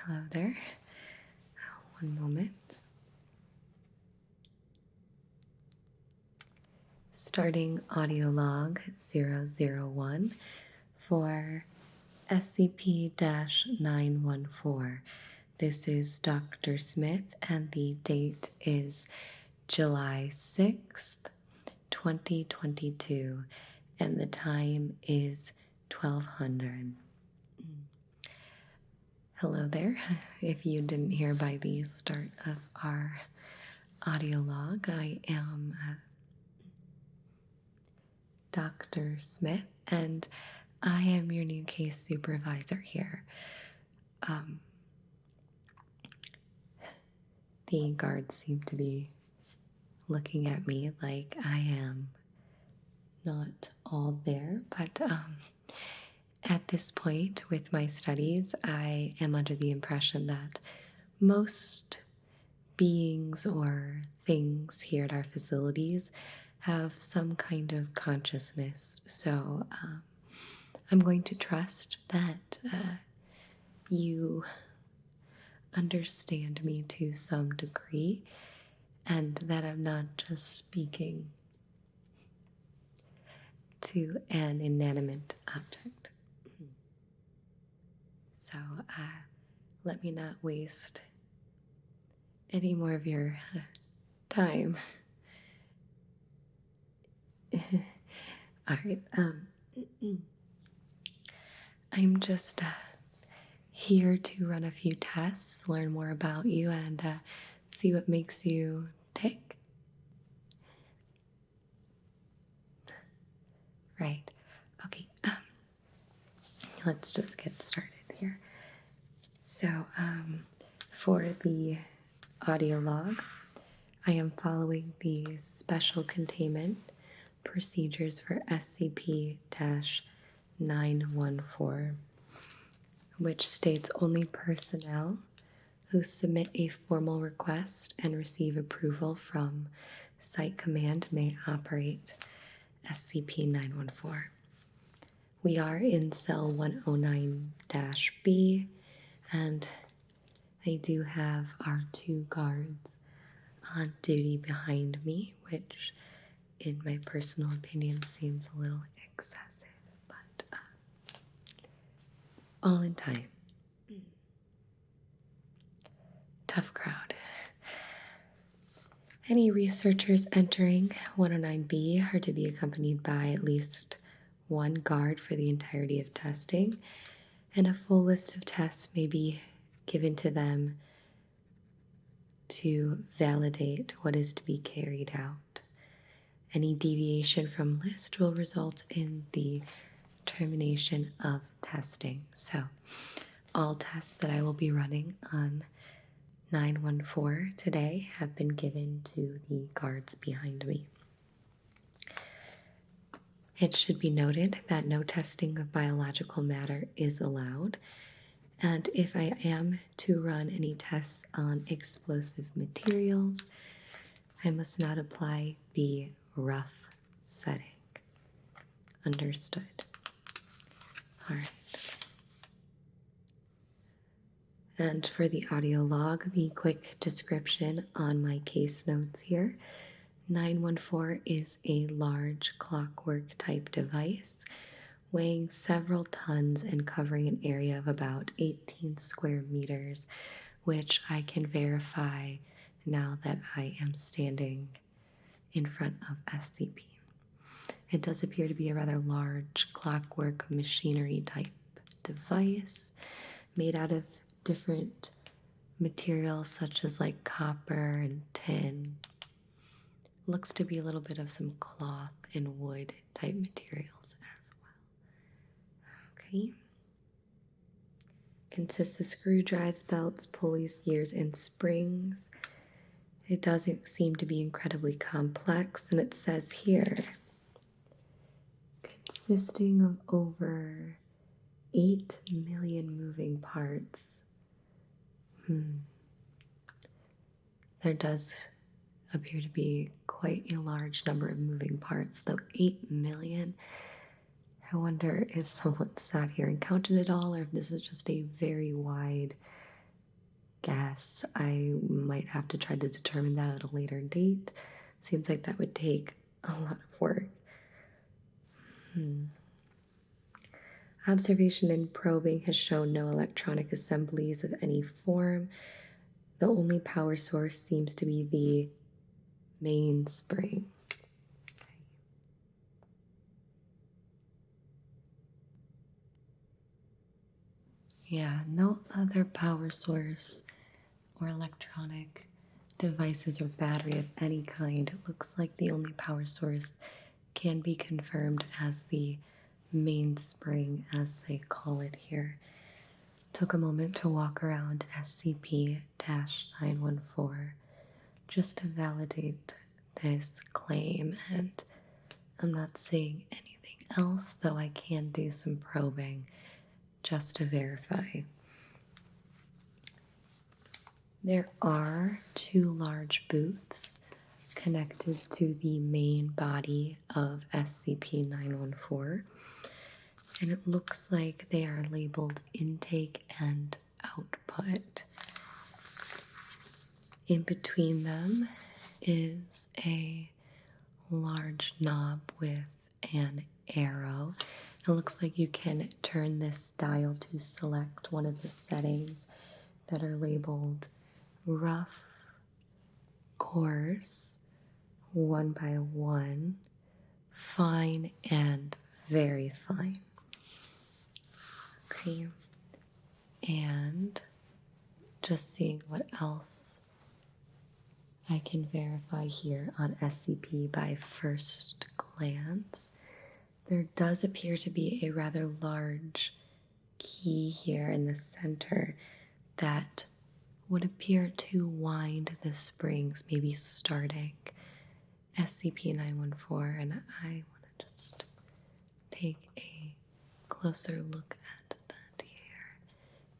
Hello there. One moment. Starting audio log 001 for SCP-914. This is Dr. Smith, and the date is July 6th, 2022, and the time is 1200. Hello there. If you didn't hear by the start of our audio log, I am Dr. Smith, and I am your new case supervisor here. The guards seem to be looking at me like I am not all there, but at this point with my studies, I am under the impression that most beings or things here at our facilities have some kind of consciousness. So I'm going to trust that you understand me to some degree and that I'm not just speaking to an inanimate object. So let me not waste any more of your time. All right. I'm just here to run a few tests, learn more about you, and see what makes you tick. Right. Okay. Let's just get started here. So, for the audio log, I am following the special containment procedures for SCP-914, which states only personnel who submit a formal request and receive approval from Site Command may operate SCP-914. We are in cell 109-B, and I do have our two guards on duty behind me, which in my personal opinion seems a little excessive, but all in time. Tough crowd. Any researchers entering 109B are to be accompanied by at least one guard for the entirety of testing, and a full list of tests may be given to them to validate what is to be carried out. Any deviation from list will result in the termination of testing. So, all tests that I will be running on 914 today have been given to the guards behind me. It should be noted that no testing of biological matter is allowed, and if I am to run any tests on explosive materials, I must not apply the rough setting. Understood. All right. And for the audio log, the quick description on my case notes here. 914 is a large clockwork type device weighing several tons and covering an area of about 18 square meters, which I can verify now that I am standing in front of SCP. It does appear to be a rather large clockwork machinery type device made out of different materials such as like copper and tin. Looks to be a little bit of some cloth and wood type materials as well. Okay. Consists of screwdrives, belts, pulleys, gears, and springs. It doesn't seem to be incredibly complex, and it says here, consisting of over 8 million moving parts. There does appear to be quite a large number of moving parts, though 8 million. I wonder if someone sat here and counted it all, or if this is just a very wide guess. I might have to try to determine that at a later date. Seems like that would take a lot of work. Observation and probing has shown no electronic assemblies of any form. The only power source seems to be the mainspring. Yeah, no other power source or electronic devices or battery of any kind. It looks like the only power source can be confirmed as the mainspring, as they call it here. Took a moment to walk around SCP-914 just to validate this claim, and I'm not seeing anything else, though I can do some probing just to verify. There are 2 large booths connected to the main body of SCP-914, and it looks like they are labeled intake and output. In between them is a large knob with an arrow. It looks like you can turn this dial to select one of the settings that are labeled rough, coarse, 1 by 1, fine, and very fine. Okay, and just seeing what else I can verify here on SCP by first glance. There does appear to be a rather large key here in the center that would appear to wind the springs, maybe starting SCP-914, and I want to just take a closer look at that here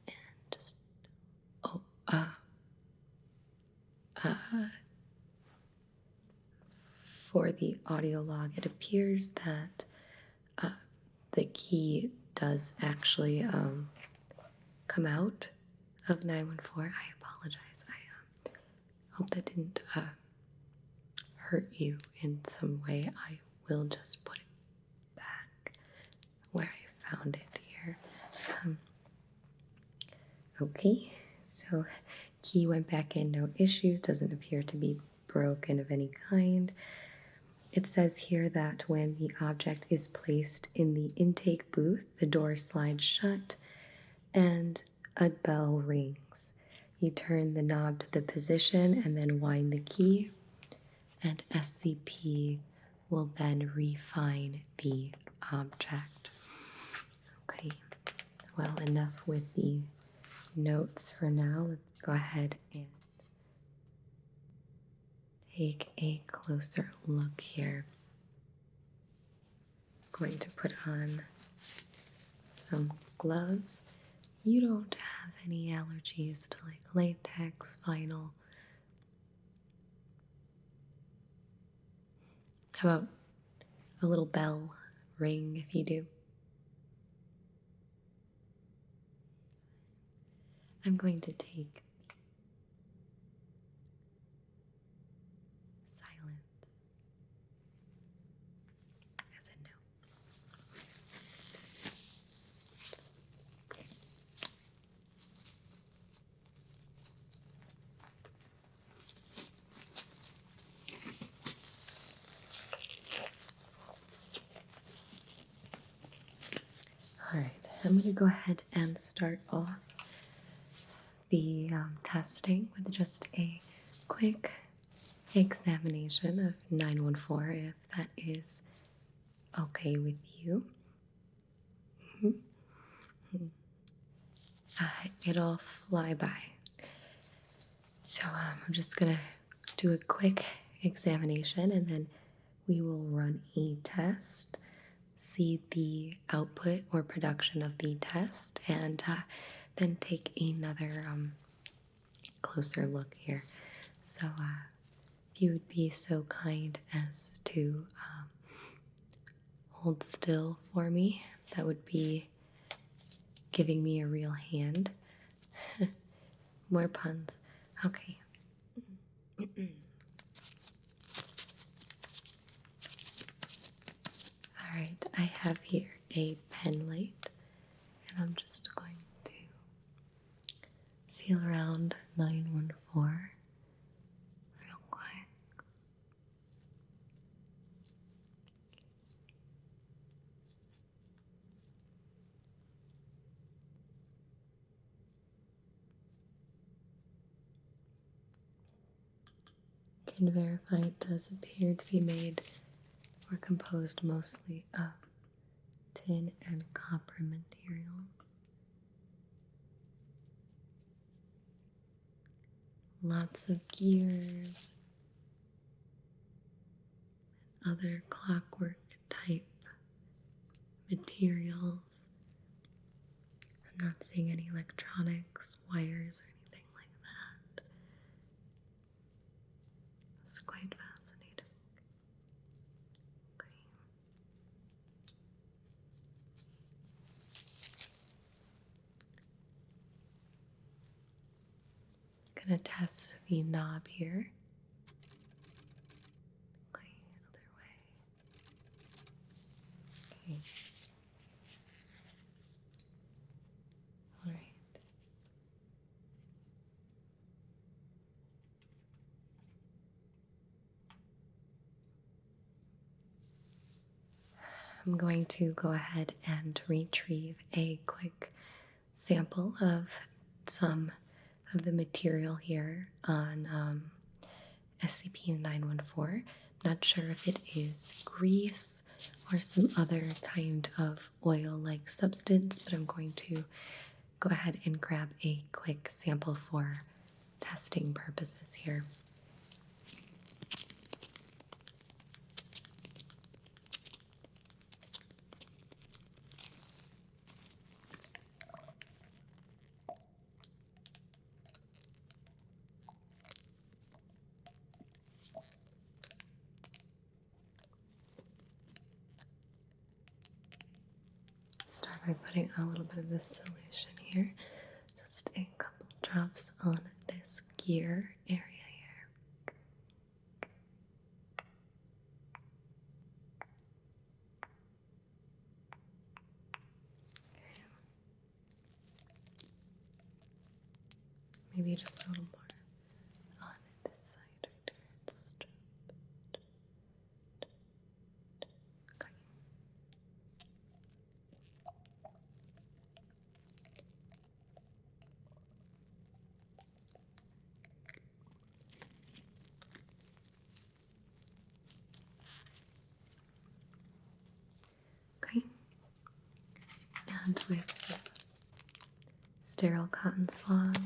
and just for the audio log, it appears that the key does actually come out of 914. I apologize. I hope that didn't hurt you in some way. I will just put it back where I found it here. Okay, so key went back in, no issues, doesn't appear to be broken of any kind. It says here that when the object is placed in the intake booth, the door slides shut and a bell rings. You turn the knob to the position and then wind the key, and SCP will then refine the object. Okay, well, enough with the notes for now. Let's go ahead and take a closer look here. I'm going to put on some gloves. You don't have any allergies to like latex, vinyl. How about a little bell ring if you do? I'm going to take silence as a no. All right, I'm going to go ahead and start off the testing with just a quick examination of 914, if that is okay with you. It'll fly by. So I'm just gonna do a quick examination and then we will run a test, see the output or production of the test, and then take another closer look here. So if you would be so kind as to hold still for me, that would be giving me a real hand. More puns. Okay. Alright, I have here a pen light, and I'm just going to feel around 914 real quick. Can verify it does appear to be made or composed mostly of tin and copper materials. Lots of gears, other clockwork type materials. I'm not seeing any electronics, wires, or anything like that. It's quite fascinating. Okay. Gonna test the knob here. Okay, other way. Okay. All right. I'm going to go ahead and retrieve a quick sample of some of the material here on SCP-914. Not sure if it is grease or some other kind of oil-like substance, but I'm going to go ahead and grab a quick sample for testing purposes here. Start by putting a little bit of this solution here. Just a couple drops on this gear area here. Okay. Maybe just a little more on this side right here. Just okay. Okay. And with some sterile cotton swabs.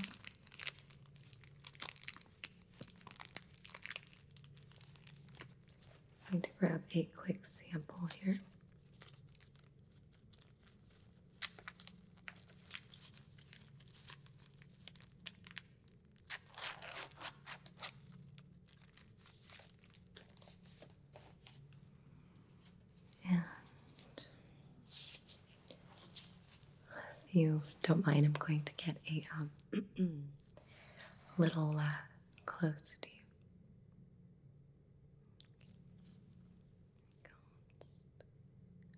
I'm going to grab a quick sample here. And if you don't mind, I'm going to get a little close to you. Go. Just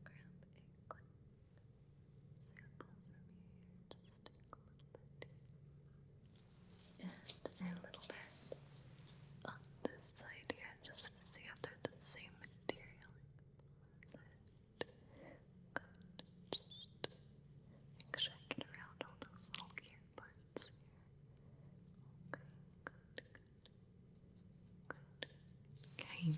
grab a quick sample from here. Just take a little bit. And a little bit on this side here, just to see if they're the same material. Good. Just make sure I get around all those little gear parts here. Okay, good. Okay.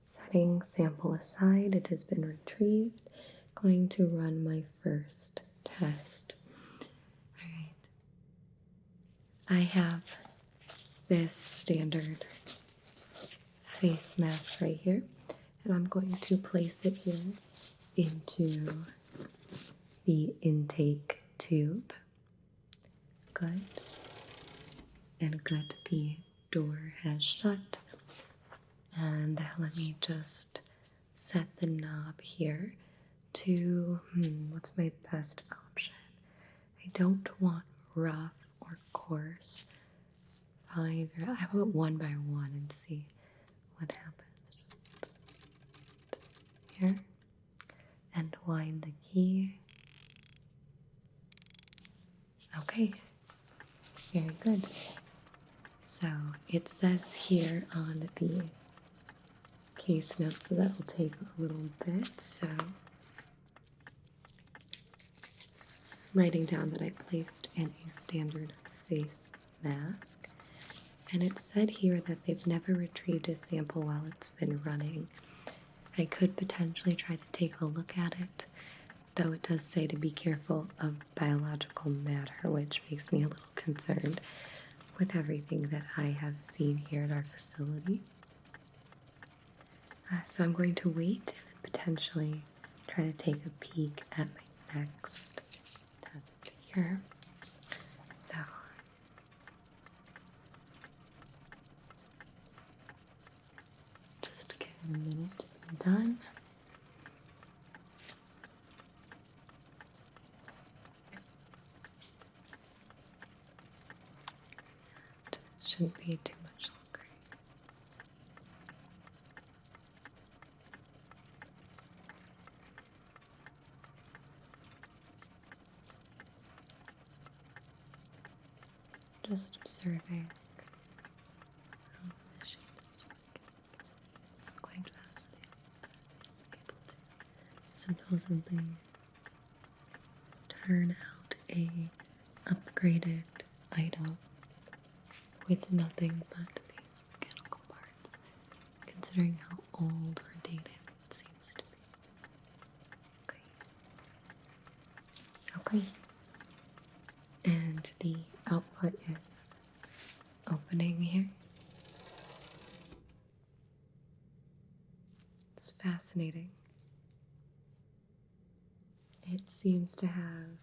Setting sample aside, it has been retrieved. Going to run my first test. Alright. I have this standard face mask right here, and I'm going to place it here into the intake tube. Good. And good, the door has shut. And let me just set the knob here to, what's my best option? I don't want rough or coarse. Fine, I put one by one and see what happens. Just here. And wind the key. Okay, very good. So it says here on the case notes that will take a little bit, so I'm writing down that I placed in a standard face mask, and it said here that they've never retrieved a sample while it's been running. I could potentially try to take a look at it, though it does say to be careful of biological matter, which makes me a little concerned with everything that I have seen here at our facility. So I'm going to wait and potentially try to take a peek at my next test here. So just give it a minute to be done. And it shouldn't be too much longer. Just observing how the machine is working. It's quite fascinating that it's able to supposedly turn out a upgraded item with nothing but these mechanical parts, considering how old or dated it seems to be. Okay. And the output is opening here. It's fascinating. It seems to have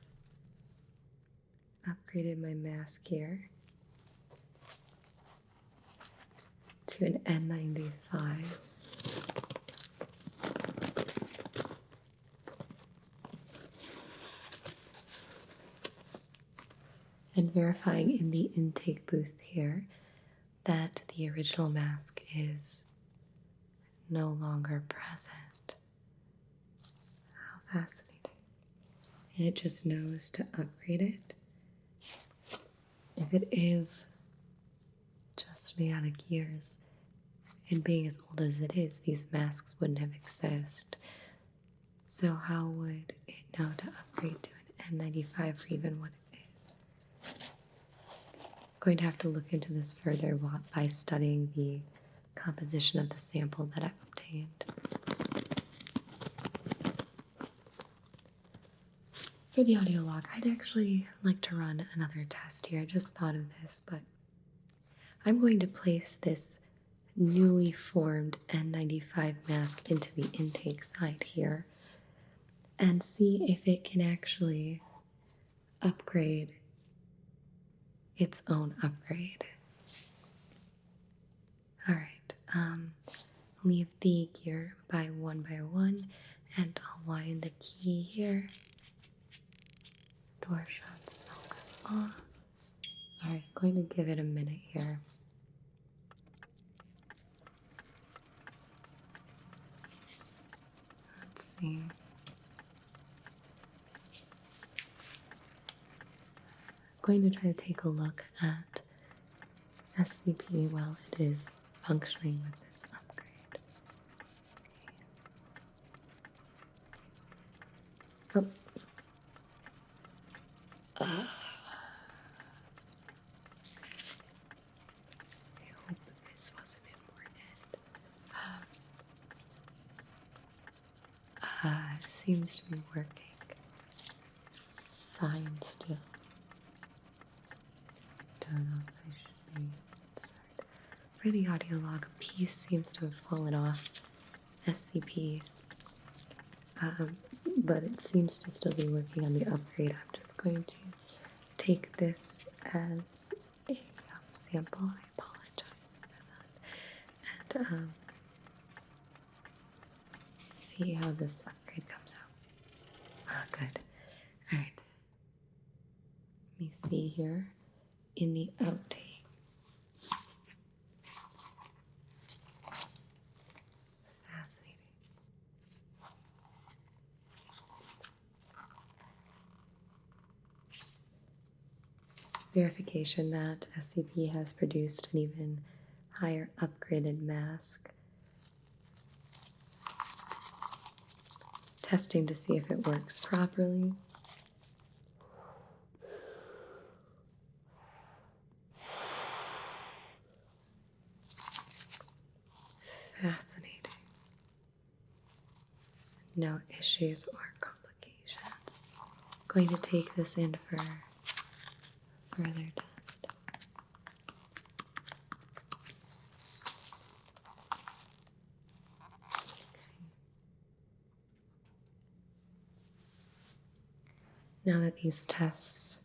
upgraded my mask here to an N95. And verifying in the intake booth here that the original mask is no longer present. How fascinating. And it just knows to upgrade it. If it is just made out of gears, and being as old as it is, these masks wouldn't have existed. So how would it know to upgrade to an N95 for even what it is? I'm going to have to look into this further by studying the composition of the sample that I've obtained. For the audio log, I'd actually like to run another test here. I just thought of this, but I'm going to place this newly formed N95 mask into the intake side here and see if it can actually upgrade its own upgrade. Alright, leave the gear by one, and I'll wind the key here. Door shuts, smoke goes off. Alright, going to give it a minute here. Let's see. I'm going to try to take a look at SCP while it is functioning with this upgrade. Oh. I hope this wasn't important. It seems to be working fine still. Don't know if I should be concerned. for the audio log, a piece seems to have fallen off SCP, but it seems to still be working on the upgrade. I'm just going to take this as a sample. I apologize for that. And see how this upgrade comes out. Ah, good. Alright. Let me see here in the outtake. Fascinating. Verification that SCP has produced an even higher upgraded mask. Testing to see if it works properly. Fascinating. No issues or complications. Going to take this in for further test. Now that these tests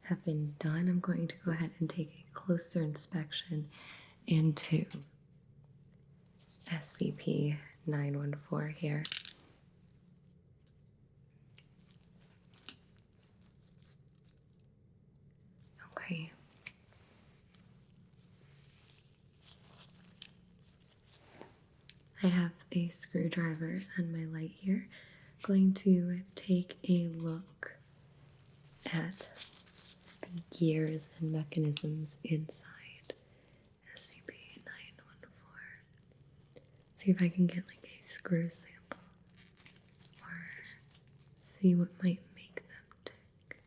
have been done, I'm going to go ahead and take a closer inspection into SCP-914 here. Okay. I have a screwdriver and my light here. Going to take a look at the gears and mechanisms inside SCP-914. See if I can get like a screw sample or see what might make them tick.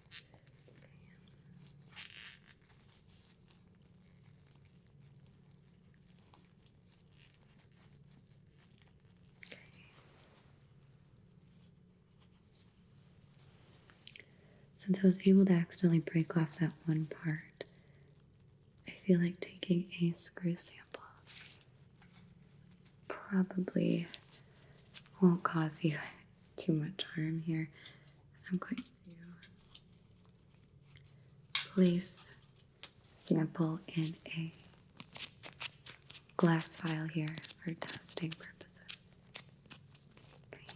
Since I was able to accidentally break off that one part, I feel like taking a screw sample probably won't cause you too much harm here. I'm going to place sample in a glass vial here for testing purposes. Okay.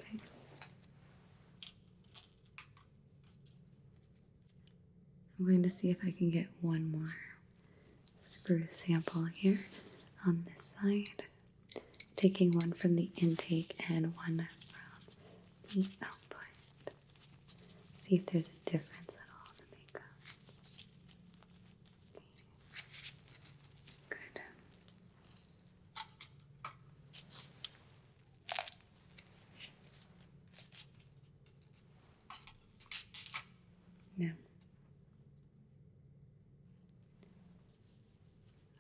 Okay. I'm going to see if I can get one more screw sample here on this side. Taking one from the intake and one from the output. See if there's a difference at all to make up. Good. Now,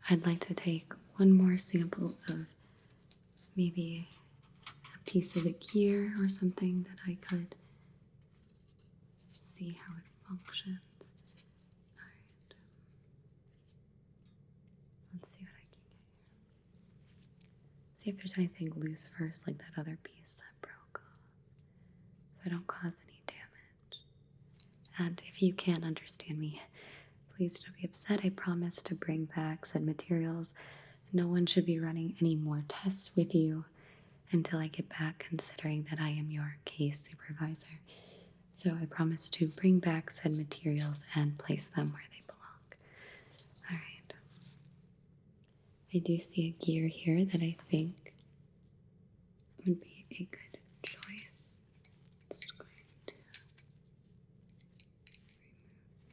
I'd like to take one more sample of maybe a piece of the gear or something that I could see how it functions. Alright. Let's see what I can get here. See if there's anything loose first, like that other piece that broke off, so I don't cause any damage. And if you can't understand me, please don't be upset. I promise to bring back said materials. No one should be running any more tests with you until I get back, considering that I am your case supervisor. So I promise to bring back said materials and place them where they belong. Alright. I do see a gear here that I think would be a good choice. Just going to remove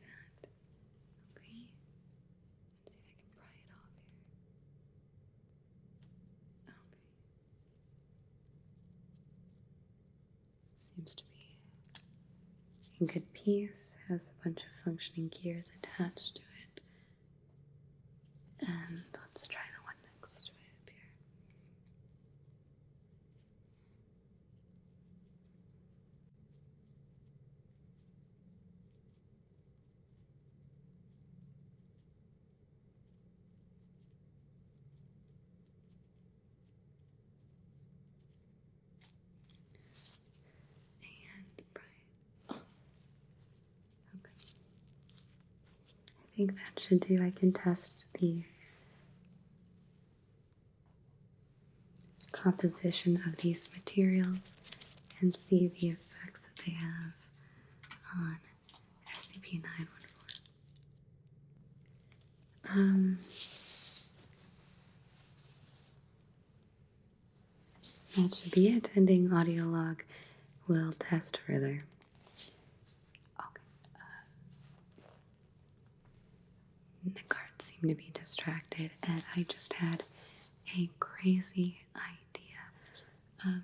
that. Okay. Let's see if I can pry it off here. Okay. Seems to be in good piece, has a bunch of functioning gears attached to it. And let's try the one next to it here. think that should do. I can test the composition of these materials and see the effects that they have on SCP-914. That should be it. Ending audio log. We'll test further. Okay. The cards seem to be distracted, and I just had a crazy idea.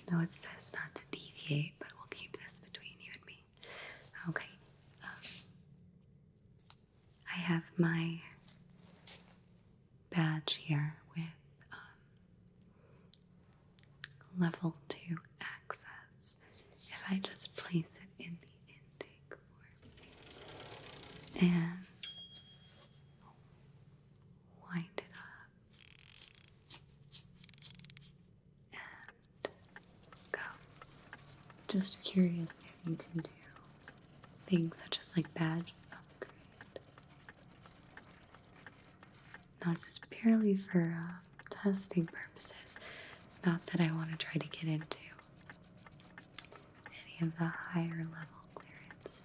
No, it says not to deviate, but we'll keep this between you and me. Okay. I have my badge here with level 2 access. If I just place it in the intake form and wind it up and go. Just curious if you can do things such as like badge upgrade. Now this is purely for testing purposes, not that I want to try to get into any of the higher level clearance.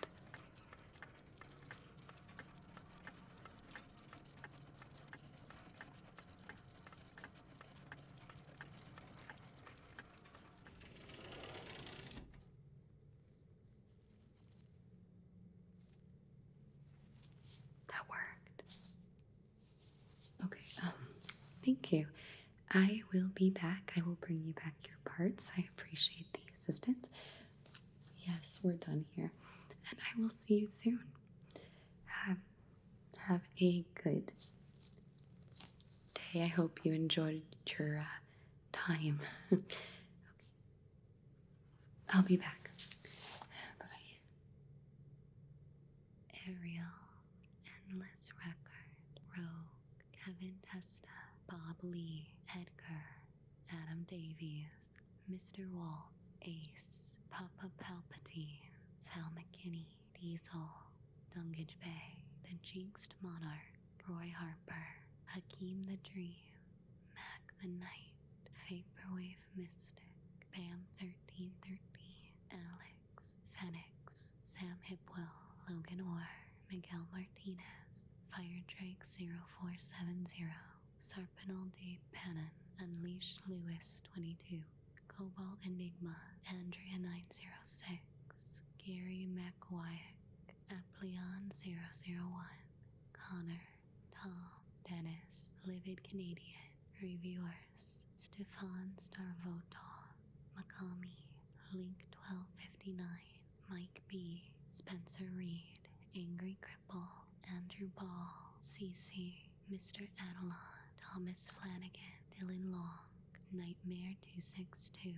That worked. Okay, thank you. I will be back. I will bring you back your parts. I appreciate the assistance. Yes, we're done here. And I will see you soon. Have a good day. I hope you enjoyed your time. Okay. I'll be back. Bye. Ariel, Endless Record, Rogue, Kevin Testa, Bob Lee, Edgar, Adam Davies, Mr. Waltz, Ace, Papa Palpatine, Val McKinney, Diesel, Dungage Bay, The Jinxed Monarch, Roy Harper, Hakeem the Dream, Mac the Knight, Vaporwave Mystic, Bam 1313, Alex, Phoenix, Sam Hipwell, Logan Orr, Miguel Martinez, Firedrake 0470, Sarpinal Dave Pannon, Unleashed Lewis 22, Cobalt Enigma, Andrea 906, Gary McWyack, Apleon 001, Connor, Tom, Dennis, Livid Canadian, Reviewers, Stefan Starvoton, Makami, Link 1259, Mike B, Spencer Reed, Angry Cripple, Andrew Ball, CC, Mr. Adelon, Thomas Flanagan, Dylan Long, Nightmare 262,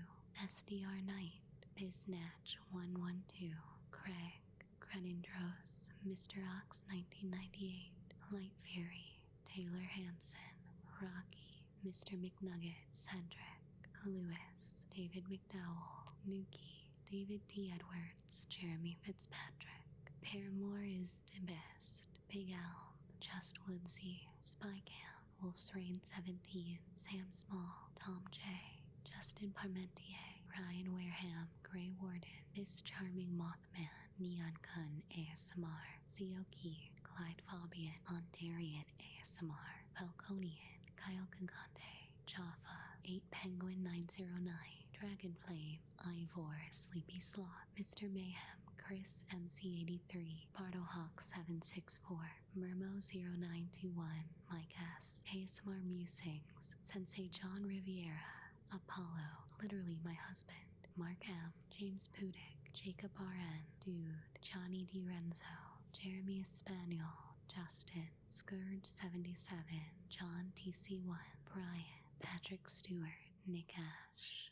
SDR Knight, Biznatch 112, Craig, Crenindros, Mr. Ox 1998, Light Fury, Taylor Hansen, Rocky, Mr. McNugget, Cedric, Lewis, David McDowell, Nuki, David T. Edwards, Jeremy Fitzpatrick, Paramore is the best, Big Al, Just Woodsy, Spycam, Wolf's Reign 17, Sam Small, Tom J, Justin Parmentier, Ryan Wareham, Grey Warden, This Charming Mothman, Neon Kun ASMR, Zioki, Clyde Fabian, Ontarian ASMR, Falconian, Kyle Kankante, Jaffa, 8 Penguin 909, Dragonflame, Ivor, Sleepy Sloth, Mr. Mayhem, Chris MC83, Bardohawk 764, Mermo 0921, Mike S, ASMR Musings, Sensei John Riviera, Apollo, literally my husband, Mark M, James Pudick, Jacob RN, Dude, Johnny D. Renzo, Jeremy Espaniel, Justin, Scourge 77, John TC1, Brian, Patrick Stewart, Nick Ash,